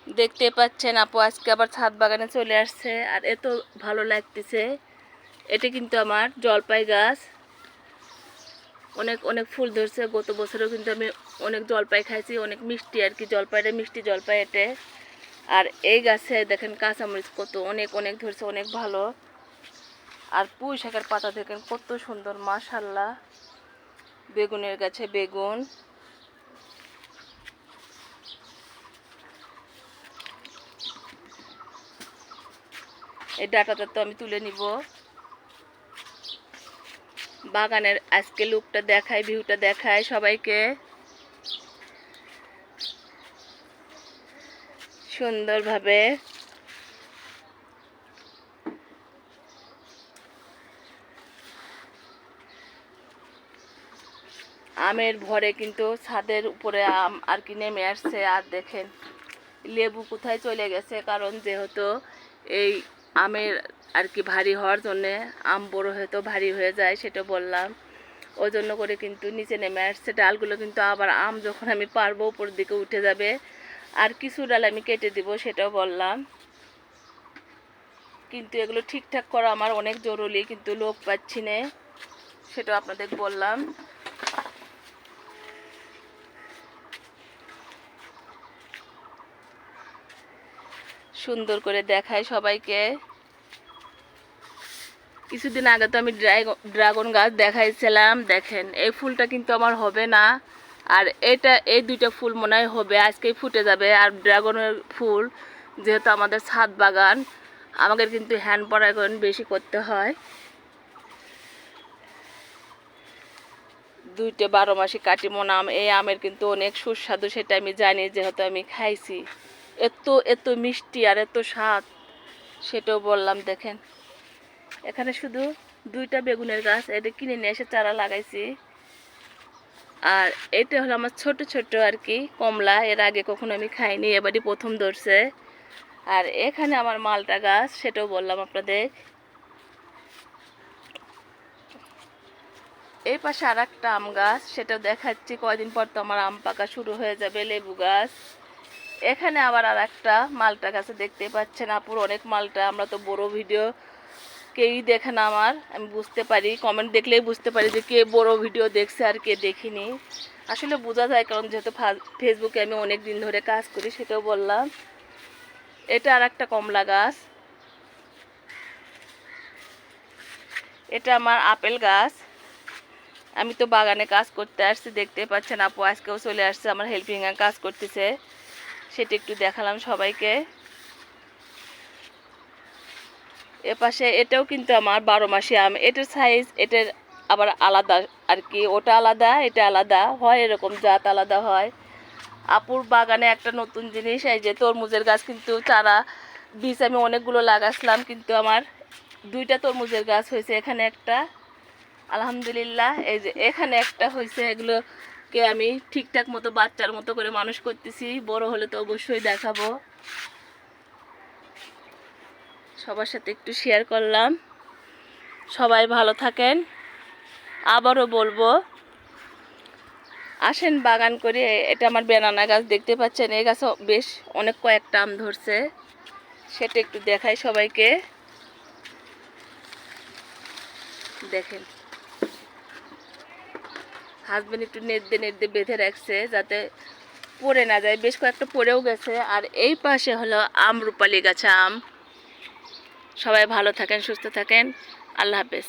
দেখতে পাচ্ছেন আপু আজকে আবার ছাদ বাগানে চলে আসছে, আর এত ভালো লাগতেছে। এটা কিন্তু আমার জলপাই গাছ, অনেক অনেক ফুল ধরছে। গত বছরেও কিন্তু আমি অনেক জলপাই খাইছি, অনেক মিষ্টি আর কি, জলপাইটা মিষ্টি জলপাই এটে। আর এই গাছে দেখেন কাঁচামরিচ কত অনেক অনেক ধরছে, অনেক ভালো। আর পুঁই শাকের পাতা দেখেন কত সুন্দর, মাশাল্লাহ। বেগুনের গাছে বেগুন, এই ডাটাটা তো আমি তুলে নিব। বাগানের আজকে লুকটা দেখাই, ভিউটা দেখাই সবাইকে সুন্দরভাবে। আমের ভরে কিন্তু ছাদের উপরে আম আর কি নেমে আসছে। আর দেখেন লেবু কোথায় চলে গেছে, কারণ যেহেতু এই আমের আর কি ভারী হওয়ার জন্যে, আম বড় হয়তো ভারী হয়ে যায়, সেটা বললাম। ওই জন্য করে কিন্তু নিচে নেমে আসছে ডালগুলো, কিন্তু আবার আম যখন আমি পারবো উপর দিকে উঠে যাবে। আর কিছু ডাল আমি কেটে দিব, সেটাও বললাম। কিন্তু এগুলো ঠিকঠাক করা আমার অনেক জরুরি, কিন্তু লোক পাচ্ছি না, সেটাও আপনাদের বললাম। সুন্দর করে দেখাই সবাইকে। কিছুদিন আগে তো আমি ড্রাগন গাছ দেখাইছিলাম, দেখেন এই ফুলটা কিন্তু আমার হবে না। আর এই দুইটা ফুল মনে হয় হবে, আজকেই ফুটে যাবে। আর ড্রাগনের ফুল যেহেতু আমাদের ছাদ বাগান, আমাদের কিন্তু হ্যান্ড পরাগন বেশি করতে হয়। দুইটা 12 মাসি কাটিমন আম, এই আমের কিন্তু অনেক সুস্বাদু, সেটা আমি জানি যেহেতু আমি খাইছি। এত এত মিষ্টি আর এত স্বাদ, সেটাও বললাম। দেখেন এখানে শুধু দুইটা বেগুনের গাছ, এটা কিনে নিয়ে এসে চারা লাগাইছি। আর এটা হলো আমার ছোট ছোট আর কি কমলা, এর আগে কখনো আমি খাইনি, এবারই প্রথম ধরছে। আর এখানে আমার মালটা গাছ, সেটাও বললাম আপনাদের। এই পাশে আর একটা আম গাছ, সেটাও দেখাচ্ছি। কয়দিন পর তো আমার আম পাকা শুরু হয়ে যাবে। লেবু গাছ, এখানে আবার আর একটা মালটা গাছে দেখতে পাচ্ছেন আপুর অনেক মালটা। আমরা তো বড় ভিডিও কেউই দেখে না আমার, আমি বুঝতে পারি, কমেন্ট দেখলেই বুঝতে পারি যে কে বড় ভিডিও দেখছে আর কে দেখিনি। আসলে বোঝা যায়, কারণ যেহেতু ফেসবুকে আমি অনেক দিন ধরে কাজ করি, সেটাও বললাম। এটা আর একটা কমলা গাছ, এটা আমার আপেল গাছ। আমি তো বাগানে কাজ করতে আসছি, দেখতে পাচ্ছেন আপু আজকেও চলে আসছে আমার হেল্পিংয়ে কাজ করতেছে, সেটা একটু দেখালাম সবাইকে। এপাশে এটাও কিন্তু আমার 12 মাসি আম, এটার সাইজ এটার আবার আলাদা আর কি, ওটা আলাদা এটা আলাদা হয়, এরকম জাত আলাদা হয়। আপুর বাগানে একটা নতুন জিনিস, এই যে তরমুজের গাছ, কিন্তু চারা বীজ আমি অনেকগুলো লাগাইছিলাম, কিন্তু আমার দুইটা তরমুজের গাছ হয়েছে। এখানে একটা আলহামদুলিল্লাহ, এই যে এখানে একটা হয়েছে। এগুলোকে আমি ঠিকঠাক মতো বাচ্চার মতো করে মানুষ করতেছি, বড় হলে তো অবশ্যই দেখাবো। সবার সাথে একটু শেয়ার করলাম। সবাই ভালো থাকেন, আবারও বলবো আসেন বাগান করে। এটা আমার বেনানা গাছ, দেখতে পাচ্ছেন এই গাছে বেশ অনেক কয়েকটা আম ধরছে, সেটা একটু দেখাই সবাইকে। দেখেন হাজবেন্ড একটু নেট দিয়ে বেঁধে রাখছে যাতে পড়ে না যায়, বেশ কয়েকটা পড়েও গেছে। আর এই পাশে হলো আমরুপালি গাছে আম। সবাই ভালো থাকেন, সুস্থ থাকেন, আল্লাহ হাফেজ।